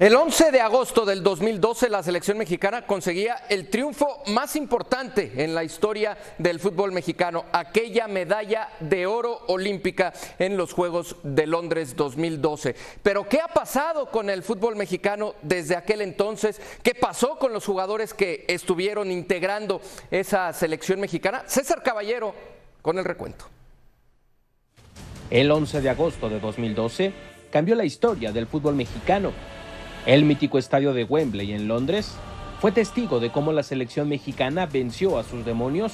El 11 de agosto del 2012 la selección mexicana conseguía el triunfo más importante en la historia del fútbol mexicano, aquella medalla de oro olímpica en los Juegos de Londres 2012. Pero ¿qué ha pasado con el fútbol mexicano desde aquel entonces? ¿Qué pasó con los jugadores que estuvieron integrando esa selección mexicana? César Caballero con el recuento. El 11 de agosto de 2012 cambió la historia del fútbol mexicano. El mítico estadio de Wembley en Londres fue testigo de cómo la selección mexicana venció a sus demonios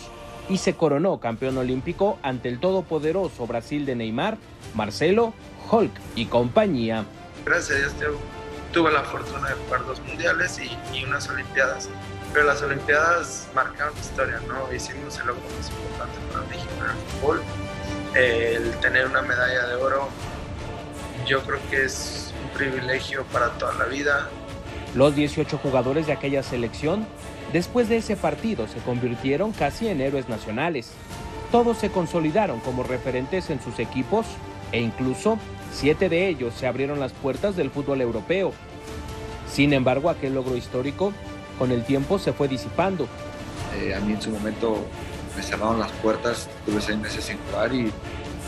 y se coronó campeón olímpico ante el todopoderoso Brasil de Neymar, Marcelo, Hulk y compañía. Gracias a Dios tuve la fortuna de jugar 2 mundiales y unas olimpiadas, pero las olimpiadas marcaron historia, ¿no? Hicimos el logro más importante para México en el fútbol. El tener una medalla de oro, yo creo que es un privilegio para toda la vida. Los 18 jugadores de aquella selección, después de ese partido, se convirtieron casi en héroes nacionales. Todos se consolidaron como referentes en sus equipos e incluso 7 de ellos se abrieron las puertas del fútbol europeo. Sin embargo, aquel logro histórico, con el tiempo se fue disipando. A mí en su momento me cerraron las puertas, tuve 6 meses sin jugar y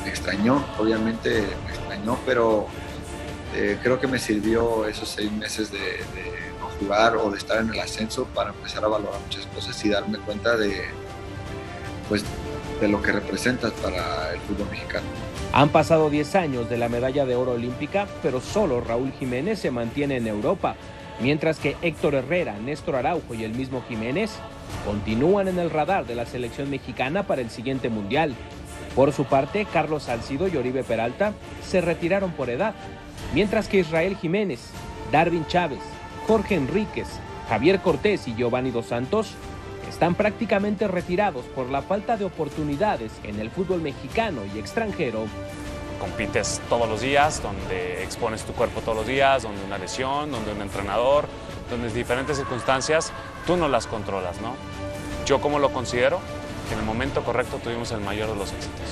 me extrañó, obviamente me extrañó, pero creo que me sirvió esos 6 meses de no jugar o de estar en el ascenso para empezar a valorar muchas cosas y darme cuenta de lo que representas para el fútbol mexicano. Han pasado 10 años de la medalla de oro olímpica, pero solo Raúl Jiménez se mantiene en Europa, mientras que Héctor Herrera, Néstor Araujo y el mismo Jiménez continúan en el radar de la selección mexicana para el siguiente mundial. Por su parte, Carlos Salcido y Oribe Peralta se retiraron por edad, mientras que Israel Jiménez, Darwin Chávez, Jorge Enríquez, Javier Cortés y Giovanni Dos Santos están prácticamente retirados por la falta de oportunidades en el fútbol mexicano y extranjero. Compites todos los días, donde expones tu cuerpo todos los días, donde una lesión, donde un entrenador, donde diferentes circunstancias, tú no las controlas, ¿no? Yo como lo considero, que en el momento correcto tuvimos el mayor de los éxitos.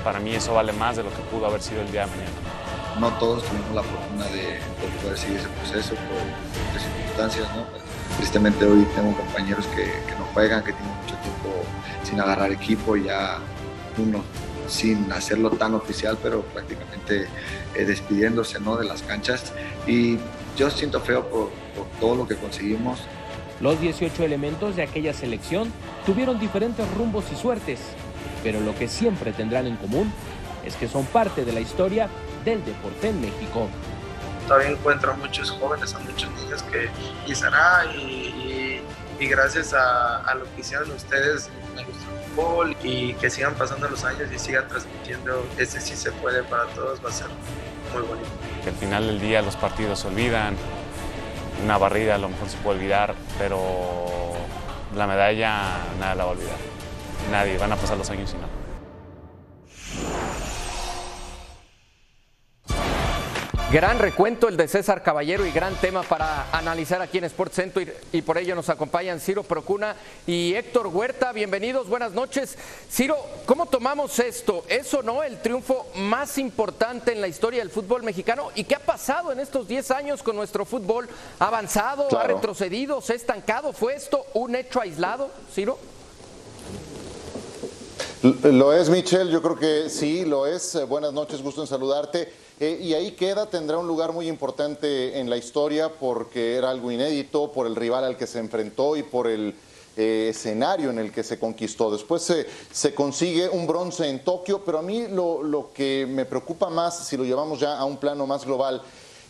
Para mí eso vale más de lo que pudo haber sido el día de mañana. No todos tuvimos la fortuna de poder seguir ese proceso por circunstancias, ¿no? Tristemente hoy tengo compañeros que no juegan, que tienen mucho tiempo sin agarrar equipo, ya uno sin hacerlo tan oficial, pero prácticamente despidiéndose, ¿no?, de las canchas. Y yo siento feo por todo lo que conseguimos. Los 18 elementos de aquella selección tuvieron diferentes rumbos y suertes, pero lo que siempre tendrán en común es que son parte de la historia del deporte en México. Todavía encuentro a muchos jóvenes, a muchos niños que dicen, y gracias a lo que hicieron ustedes me gustó el fútbol, y que sigan pasando los años y sigan transmitiendo ese sí se puede para todos, va a ser muy bonito. Al final del día los partidos se olvidan, una barrida a lo mejor se puede olvidar, pero la medalla nadie la va a olvidar, nadie, van a pasar los años y no. Gran recuento el de César Caballero y gran tema para analizar aquí en SportsCenter, y por ello nos acompañan Ciro Procuna y Héctor Huerta. Bienvenidos, buenas noches. Ciro, ¿cómo tomamos esto? ¿Es o no el triunfo más importante en la historia del fútbol mexicano? ¿Y qué ha pasado en estos 10 años con nuestro fútbol? ¿Ha avanzado? Claro. ¿Ha retrocedido? ¿Se ha estancado? ¿Fue esto un hecho aislado, Ciro? Lo es, Michel, yo creo que sí, lo es. Buenas noches, gusto en saludarte. Y ahí queda, tendrá un lugar muy importante en la historia porque era algo inédito, por el rival al que se enfrentó y por el escenario en el que se conquistó. Después se consigue un bronce en Tokio, pero a mí lo que me preocupa más, si lo llevamos ya a un plano más global,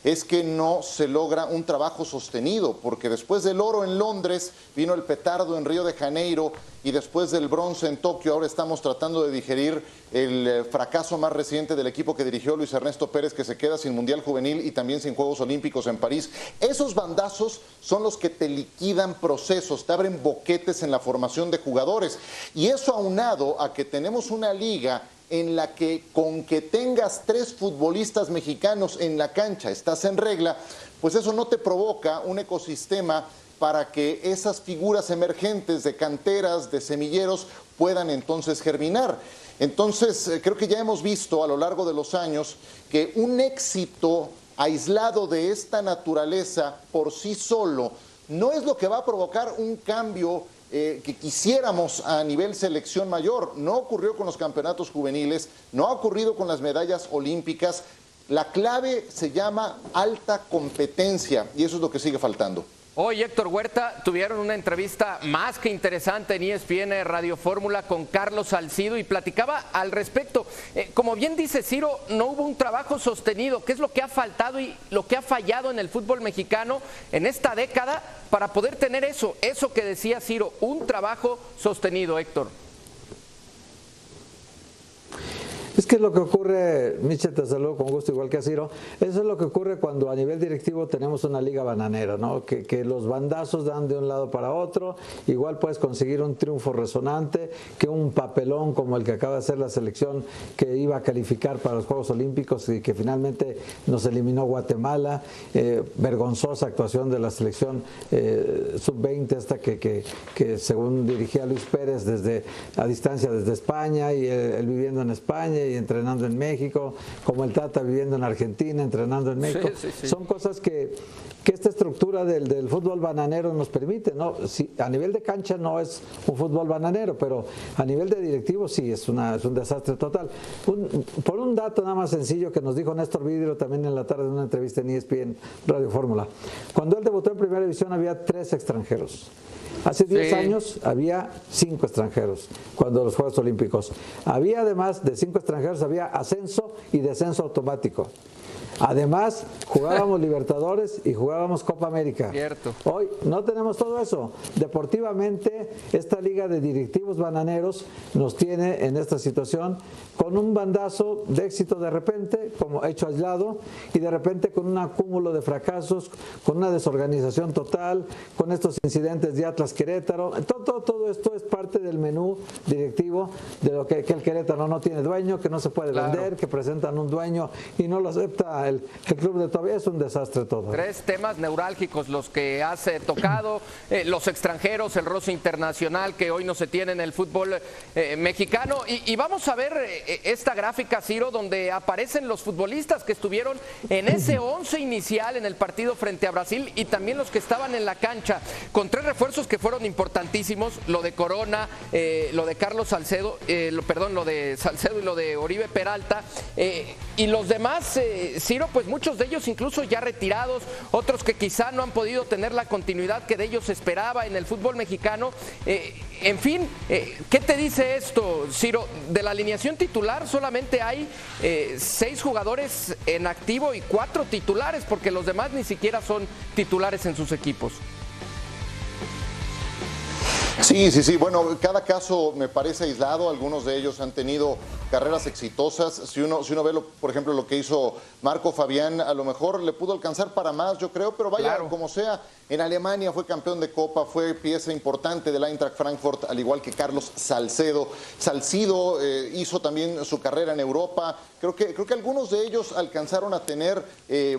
es que no se logra un trabajo sostenido, porque después del oro en Londres vino el petardo en Río de Janeiro y después del bronce en Tokio ahora estamos tratando de digerir el fracaso más reciente del equipo que dirigió Luis Ernesto Pérez, que se queda sin Mundial Juvenil y también sin Juegos Olímpicos en París. Esos bandazos son los que te liquidan procesos, te abren boquetes en la formación de jugadores, y eso aunado a que tenemos una liga en la que con que tengas 3 futbolistas mexicanos en la cancha estás en regla, pues eso no te provoca un ecosistema para que esas figuras emergentes de canteras, de semilleros, puedan entonces germinar. Entonces, creo que ya hemos visto a lo largo de los años que un éxito aislado de esta naturaleza por sí solo, no es lo que va a provocar un cambio que quisiéramos a nivel selección mayor. No ocurrió con los campeonatos juveniles, no ha ocurrido con las medallas olímpicas. La clave se llama alta competencia y eso es lo que sigue faltando. Hoy Héctor Huerta tuvieron una entrevista más que interesante en ESPN Radio Fórmula con Carlos Salcido y platicaba al respecto. Como bien dice Ciro, no hubo un trabajo sostenido. ¿Qué es lo que ha faltado y lo que ha fallado en el fútbol mexicano en esta década para poder tener eso que decía Ciro, un trabajo sostenido, Héctor? Es que es lo que ocurre, Michel, te saludo con gusto igual que a Ciro, eso es lo que ocurre cuando a nivel directivo tenemos una liga bananera, ¿no? Que los bandazos dan de un lado para otro, igual puedes conseguir un triunfo resonante, que un papelón como el que acaba de hacer la selección que iba a calificar para los Juegos Olímpicos y que finalmente nos eliminó Guatemala, vergonzosa actuación de la selección sub-20 esta que según dirigía Luis Pérez a distancia desde España y él viviendo en España y entrenando en México, como el Tata viviendo en Argentina, entrenando en México. Sí. Son cosas que esta estructura del fútbol bananero nos permite, ¿no? Sí, a nivel de cancha no es un fútbol bananero, pero a nivel de directivo sí, es un desastre total. Por un dato nada más sencillo que nos dijo Néstor Vidrio también en la tarde en una entrevista en ESPN Radio Fórmula. Cuando él debutó en Primera División había 3 extranjeros. Hace 10 años había 5 extranjeros cuando los Juegos Olímpicos. Había además de 5 extranjeros, había ascenso y descenso automático. Además, jugábamos Libertadores y jugábamos Copa América. Cierto. Hoy no tenemos todo eso. Deportivamente, esta liga de directivos bananeros nos tiene en esta situación con un bandazo de éxito de repente, como hecho aislado, y de repente con un acúmulo de fracasos, con una desorganización total, con estos incidentes de Atlas Querétaro. Todo esto es parte del menú directivo de lo que el Querétaro no tiene dueño, que no se puede vender, que presentan un dueño y no lo acepta el club de todavía. Es un desastre todo. 3 temas neurálgicos los que has tocado, los extranjeros, el roce internacional que hoy no se tiene en el fútbol mexicano y vamos a ver esta gráfica, Ciro, donde aparecen los futbolistas que estuvieron en ese 11 inicial en el partido frente a Brasil y también los que estaban en la cancha, con 3 refuerzos que fueron importantísimos, lo de Corona, lo de Carlos Salcedo, lo de Salcedo y lo de Oribe Peralta, y los demás, Ciro, pues muchos de ellos incluso ya retirados, otros que quizá no han podido tener la continuidad que de ellos se esperaba en el fútbol mexicano. En fin, ¿qué te dice esto, Ciro? De la alineación titular solamente hay 6 jugadores en activo y 4 titulares, porque los demás ni siquiera son titulares en sus equipos. Sí. Bueno, cada caso me parece aislado. Algunos de ellos han tenido carreras exitosas. Si uno ve, por ejemplo, lo que hizo Marco Fabián, a lo mejor le pudo alcanzar para más, yo creo, pero vaya, claro, como sea, en Alemania fue campeón de Copa, fue pieza importante del Eintracht Frankfurt, al igual que Carlos Salcido hizo también su carrera en Europa. Creo que algunos de ellos alcanzaron a tener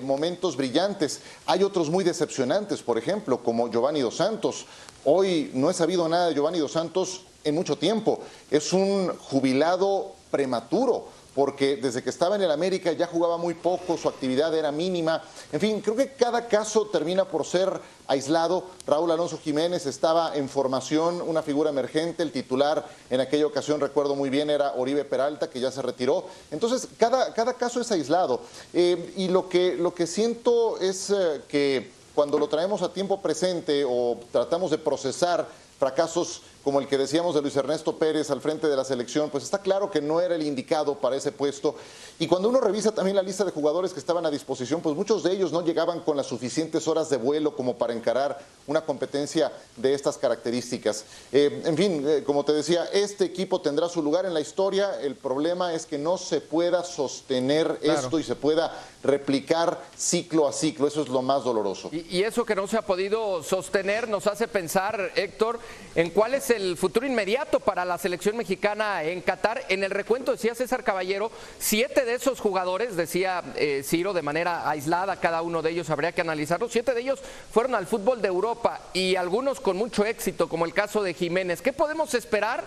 momentos brillantes. Hay otros muy decepcionantes, por ejemplo, como Giovanni Dos Santos. Hoy no he sabido nada de Giovanni Dos Santos en mucho tiempo. Es un jubilado prematuro, porque desde que estaba en el América ya jugaba muy poco, su actividad era mínima. En fin, creo que cada caso termina por ser aislado. Raúl Alonso Jiménez estaba en formación, una figura emergente. El titular en aquella ocasión, recuerdo muy bien, era Oribe Peralta, que ya se retiró. Entonces, cada caso es aislado. Y lo que siento es que cuando lo traemos a tiempo presente o tratamos de procesar fracasos como el que decíamos de Luis Ernesto Pérez al frente de la selección, pues está claro que no era el indicado para ese puesto. Y cuando uno revisa también la lista de jugadores que estaban a disposición, pues muchos de ellos no llegaban con las suficientes horas de vuelo como para encarar una competencia de estas características. En fin, como te decía, este equipo tendrá su lugar en la historia. El problema es que no se pueda sostener esto y se pueda replicar ciclo a ciclo. Eso es lo más doloroso. Y eso que no se ha podido sostener nos hace pensar, Héctor, en cuál es el futuro inmediato para la selección mexicana en Qatar. En el recuento decía César Caballero, 7 de esos jugadores, decía Ciro, de manera aislada, cada uno de ellos habría que analizarlo, 7 de ellos fueron al fútbol de Europa y algunos con mucho éxito, como el caso de Jiménez. ¿Qué podemos esperar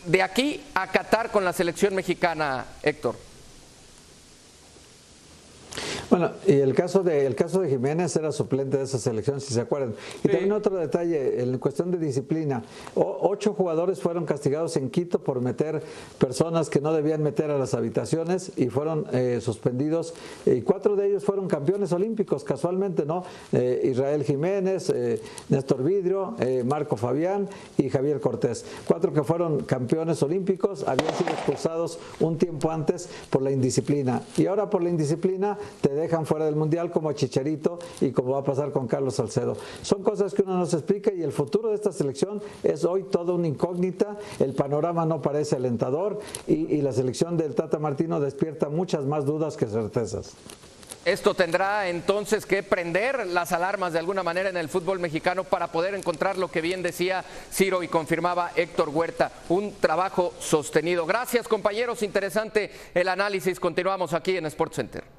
de aquí a Qatar con la selección mexicana, Héctor? Bueno, y el caso de Jiménez era suplente de esa selección, si se acuerdan. Y también otro detalle, en cuestión de disciplina, 8 jugadores fueron castigados en Quito por meter personas que no debían meter a las habitaciones y fueron suspendidos, y 4 de ellos fueron campeones olímpicos, casualmente, ¿no? Israel Jiménez, Néstor Vidrio, Marco Fabián y Javier Cortés. 4 que fueron campeones olímpicos habían sido expulsados un tiempo antes por la indisciplina, y ahora por la indisciplina te dejan fuera del Mundial, como a Chicharito y como va a pasar con Carlos Salcedo. Son cosas que uno no se explica, y el futuro de esta selección es hoy toda una incógnita. El panorama no parece alentador, y la selección del Tata Martino despierta muchas más dudas que certezas. Esto tendrá entonces que prender las alarmas de alguna manera en el fútbol mexicano para poder encontrar lo que bien decía Ciro y confirmaba Héctor Huerta, un trabajo sostenido. Gracias, compañeros, interesante el análisis. Continuamos aquí en SportsCenter.